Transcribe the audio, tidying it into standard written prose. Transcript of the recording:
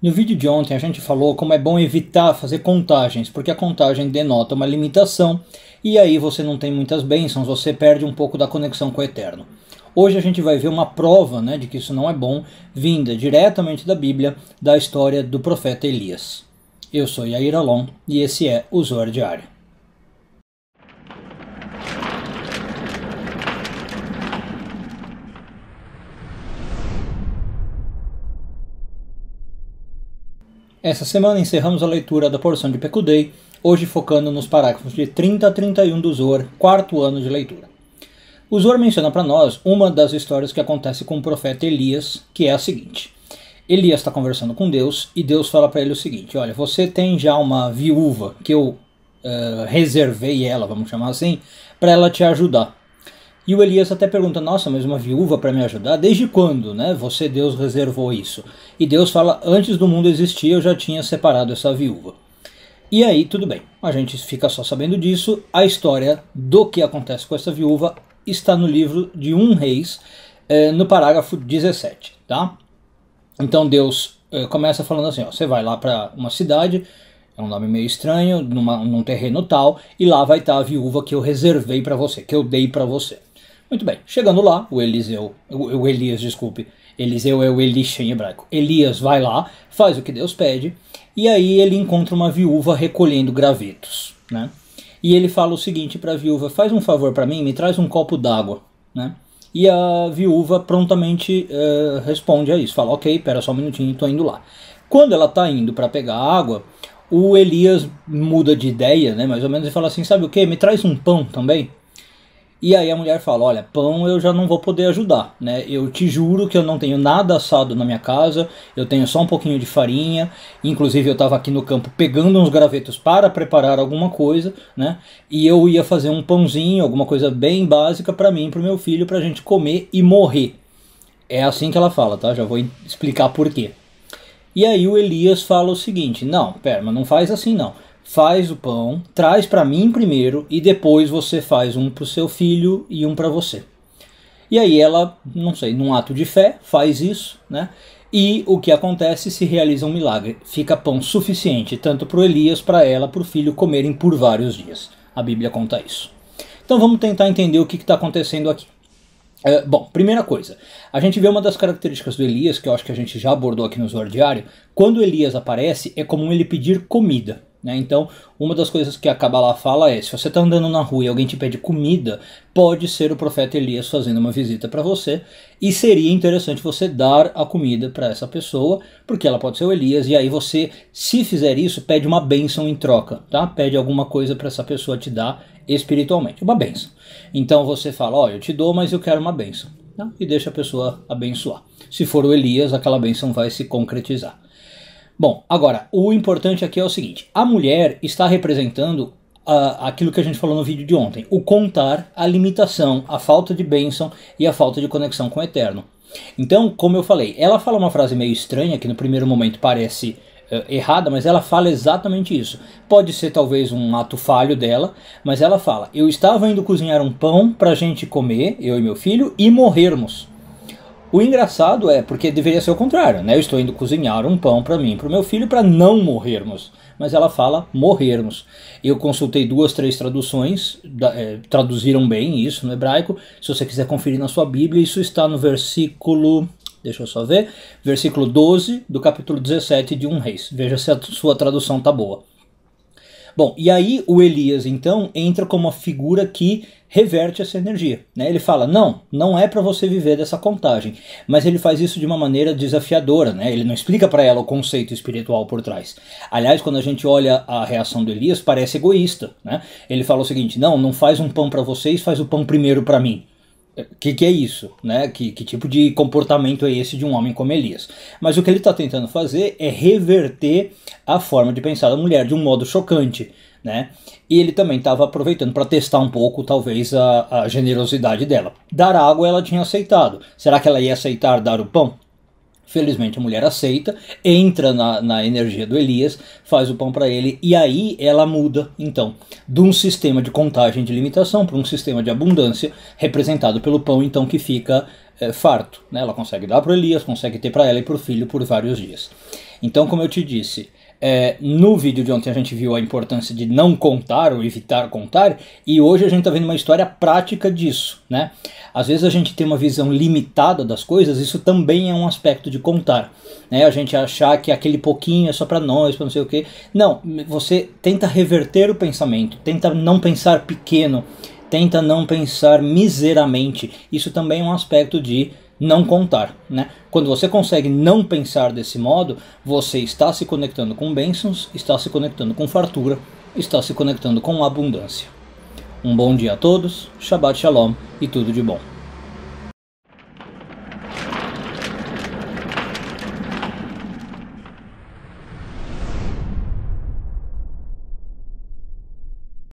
No vídeo de ontem a gente falou como é bom evitar fazer contagens, porque a contagem denota uma limitação e aí você não tem muitas bênçãos, você perde um pouco da conexão com o Eterno. Hoje a gente vai ver uma prova, de que isso não é bom, vinda diretamente da Bíblia, da história do profeta Elias. Eu sou Yair Alon e esse é o Zohar Diário. Essa semana encerramos a leitura da porção de Pekudei, hoje focando nos parágrafos de 30 a 31 do Zohar, quarto ano de leitura. O Zohar menciona para nós uma das histórias que acontece com o profeta Elias, que é a seguinte. Elias está conversando com Deus e Deus fala para ele o seguinte: olha, você tem já uma viúva que eu reservei ela, vamos chamar assim, para ela te ajudar. E o Elias até pergunta, nossa, mas uma viúva para me ajudar? Desde quando, você, Deus, reservou isso? E Deus fala, antes do mundo existir eu já tinha separado essa viúva. E aí, tudo bem, a gente fica só sabendo disso. A história do que acontece com essa viúva está no livro de 1 Reis, no parágrafo 17, tá? Então Deus começa falando assim, ó, você vai lá para uma cidade, é um nome meio estranho, num terreno tal, e lá vai estar a viúva que eu reservei para você, que eu dei para você. Muito bem, chegando lá, Eliseu é o Elisha em hebraico. Elias vai lá, faz o que Deus pede, e aí ele encontra uma viúva recolhendo gravetos, E ele fala o seguinte para a viúva, faz um favor para mim, me traz um copo d'água, E a viúva prontamente responde a isso, fala, ok, pera só um minutinho, estou indo lá. Quando ela está indo para pegar a água, o Elias muda de ideia, mais ou menos, e fala assim, sabe o que, me traz um pão também. E aí a mulher fala, olha, pão eu já não vou poder ajudar, Eu te juro que eu não tenho nada assado na minha casa, eu tenho só um pouquinho de farinha, inclusive eu estava aqui no campo pegando uns gravetos para preparar alguma coisa, E eu ia fazer um pãozinho, alguma coisa bem básica para mim e para o meu filho, para a gente comer e morrer. É assim que ela fala, tá? Já vou explicar por quê. E aí o Elias fala o seguinte, não, pera, mas não faz assim não. Faz o pão, traz para mim primeiro e depois você faz um para o seu filho e um para você. E aí ela, não sei, num ato de fé, faz isso, E o que acontece? Se realiza um milagre. Fica pão suficiente, tanto para o Elias, para ela, para o filho comerem por vários dias. A Bíblia conta isso. Então vamos tentar entender o que está acontecendo aqui. Bom, primeira coisa, a gente vê uma das características do Elias, que eu acho que a gente já abordou aqui no Zohar Diário. Quando Elias aparece, é comum ele pedir comida. Então, uma das coisas que a Kabbalah fala é, se você está andando na rua e alguém te pede comida, pode ser o profeta Elias fazendo uma visita para você, e seria interessante você dar a comida para essa pessoa, porque ela pode ser o Elias, e aí você, se fizer isso, pede uma bênção em troca, tá? Pede alguma coisa para essa pessoa te dar espiritualmente, uma bênção. Então você fala, ó, eu te dou, mas eu quero uma bênção, tá? E deixa a pessoa abençoar. Se for o Elias, aquela bênção vai se concretizar. Bom, agora, o importante aqui é o seguinte, a mulher está representando aquilo que a gente falou no vídeo de ontem, o contar, a limitação, a falta de bênção e a falta de conexão com o Eterno. Então, como eu falei, ela fala uma frase meio estranha, que no primeiro momento parece errada, mas ela fala exatamente isso. Pode ser talvez um ato falho dela, mas ela fala, eu estava indo cozinhar um pão para a gente comer, eu e meu filho, e morrermos. O engraçado é, porque deveria ser o contrário, eu estou indo cozinhar um pão para mim e para o meu filho para não morrermos. Mas ela fala morrermos. Eu consultei 2, 3 traduções, traduziram bem isso no hebraico. Se você quiser conferir na sua Bíblia, isso está no versículo, deixa eu só ver, versículo 12 do capítulo 17 de 1 Reis. Veja se a sua tradução está boa. Bom, e aí o Elias então entra como uma figura que reverte essa energia, Ele fala, não é para você viver dessa contagem, mas ele faz isso de uma maneira desafiadora, Ele não explica para ela o conceito espiritual por trás. Aliás, quando a gente olha a reação do Elias, parece egoísta, Ele fala o seguinte, não faz um pão para vocês, faz o pão primeiro para mim. O que é isso? Que tipo de comportamento é esse de um homem como Elias? Mas o que ele está tentando fazer é reverter a forma de pensar da mulher de um modo chocante, E ele também estava aproveitando para testar um pouco, talvez, a generosidade dela. Dar água ela tinha aceitado. Será que ela ia aceitar dar o pão? Felizmente a mulher aceita, entra na energia do Elias, faz o pão para ele, e aí ela muda, então, de um sistema de contagem de limitação para um sistema de abundância, representado pelo pão, então, que fica farto. Ela consegue dar para o Elias, consegue ter para ela e para o filho por vários dias. Então, como eu te disse, no vídeo de ontem a gente viu a importância de não contar ou evitar contar, e hoje a gente está vendo uma história prática disso, né? Às vezes a gente tem uma visão limitada das coisas, isso também é um aspecto de contar, né? A gente achar que aquele pouquinho é só para nós, para não sei o quê. Não, você tenta reverter o pensamento, tenta não pensar pequeno, tenta não pensar miseramente. Isso também é um aspecto de não contar, né? Quando você consegue não pensar desse modo, você está se conectando com bênçãos, está se conectando com fartura, está se conectando com abundância. Um bom dia a todos, Shabbat Shalom e tudo de bom.